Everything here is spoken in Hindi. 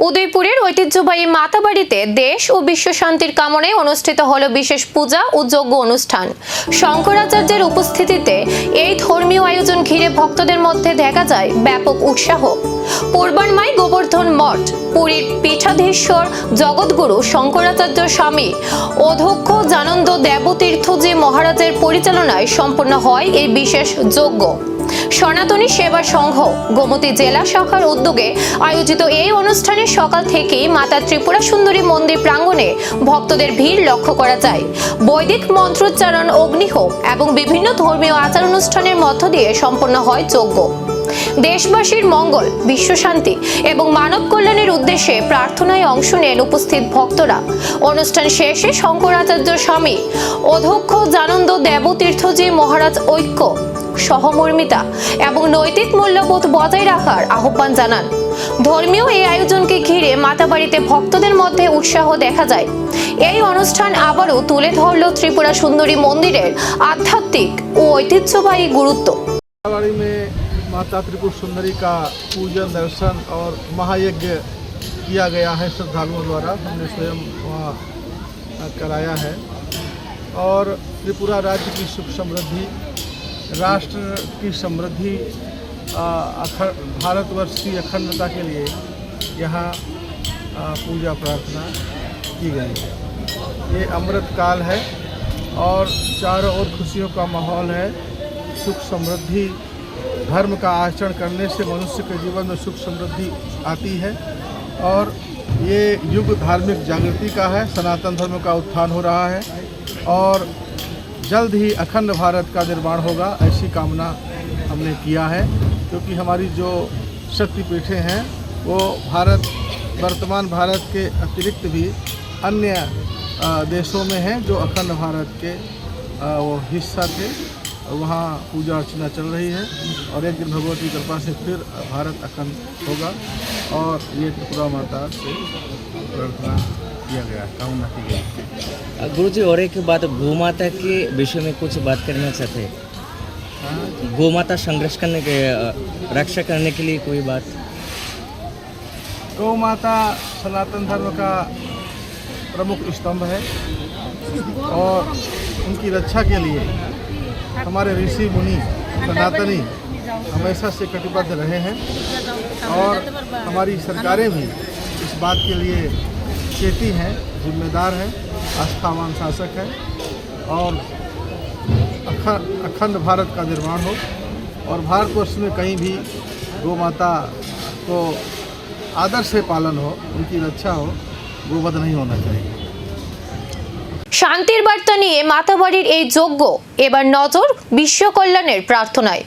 উদয়পুরের ঐতিহ্যবাহী মাতাবাড়িতে দেশ ও বিশ্ব শান্তির কামনায় অনুষ্ঠিত হলো বিশেষ পূজা ও যজ্ঞ অনুষ্ঠান। শঙ্করাচার্যের উপস্থিতিতে এই ধর্মীয় আয়োজন ঘিরে ভক্তদের মধ্যে দেখা যায় ব্যাপক উৎসাহ। পূর্বান্মায় গোবর্ধন মঠ, পুরীর পীঠাধীশ্বর জগৎগুরু শঙ্করাচার্য স্বামী অধ্যক্ষ জানন্দ দেবতীর্থজি মহারাজের পরিচালনায় সম্পন্ন হয় এই বিশেষ যজ্ঞ। সনাতনী সেবা সংঘ গোমতী জেলা শাখার উদ্যোগে আয়োজিত এই অনুষ্ঠানে সকাল থেকেই মাতা ত্রিপুরা সুন্দরী মন্দির প্রাঙ্গণে ভক্তদের ভিড় লক্ষ্য করা যায়। বৈদিক মন্ত্রোচ্চারণ, অগ্নিহোম এবং বিভিন্ন ধর্মীয় আচার অনুষ্ঠানের মধ্য দিয়ে সম্পন্ন হয় যজ্ঞ। দেশবাসীর মঙ্গল, বিশ্বশান্তি এবং মানব কল্যাণের উদ্দেশ্যে প্রার্থনায় অংশ নেন উপস্থিত ভক্তরা। অনুষ্ঠান শেষে শঙ্করাচার্য স্বামী অধ্যক্ষ জানন্দ দেবতীর্থজি মহারাজ ঐক্য, সহমর্মিতা এবং নৈতিক মূল্যবোধ বজায় রাখার আহ্বান জানান। ধর্মীয় এই আয়োজনকে ঘিরে মাতাবাড়িতে ভক্তদের মধ্যে উৎসাহ দেখা যায়। এই অনুষ্ঠান আবারও তুলে ধরল ত্রিপুরা সুন্দরী মন্দিরের আধ্যাত্মিক ও ঐতিহ্যবাহী গুরুত্ব। मातावाड़ी में माता त्रिपुर सुंदरी का पूजन, दर्शन और महायज्ञ किया गया है श्रद्धालुओं द्वारा। हमने स्वयं वहाँ कराया है और त्रिपुरा राज्य की सुख समृद्धि, राष्ट्र की समृद्धि, भारतवर्ष की अखंडता के लिए यहाँ पूजा प्रार्थना की गई है। ये अमृत काल है और चारों ओर खुशियों का माहौल है। सुख समृद्धि, धर्म का आचरण करने से मनुष्य के जीवन में सुख समृद्धि आती है और ये युग धार्मिक जागृति का है। सनातन धर्म का उत्थान हो रहा है और जल्द ही अखंड भारत का निर्माण होगा, ऐसी कामना हमने किया है। क्योंकि हमारी जो शक्तिपीठें हैं वो वर्तमान भारत के अतिरिक्त भी अन्य देशों में हैं जो अखंड भारत के वो हिस्सा थे। वहाँ पूजा अर्चना चल रही है और एक दिन भगवती कृपा से फिर भारत अखंड होगा और ये त्रिपुरा माता से प्रार्थना किया गया, कामना की गई। गुरुजी, और एक बात, गौ माता के विषय में कुछ बात करना चाहते हैं? गौ माता संरक्षण के रक्षा करने के लिए कोई बात? गौ माता सनातन धर्म का प्रमुख स्तंभ है और उनकी रक्षा के लिए हमारे ऋषि मुनि सनातनी हमेशा से कटिबद्ध रहे हैं और हमारी सरकारें भी इस बात के लिए चेती हैं, जिम्मेदार हैं, आस्थावान शासक हैं और अखंड भारत का निर्माण हो और भारतवर्ष में कहीं भी गौ माता को आदर से पालन हो, उनकी रक्षा हो, गोवध नहीं होना चाहिए। শান্তির বার্তা নিয়ে মাতাবাড়ির এই যজ্ঞ এবার নজর বিশ্ব কল্যাণের প্রার্থনায়।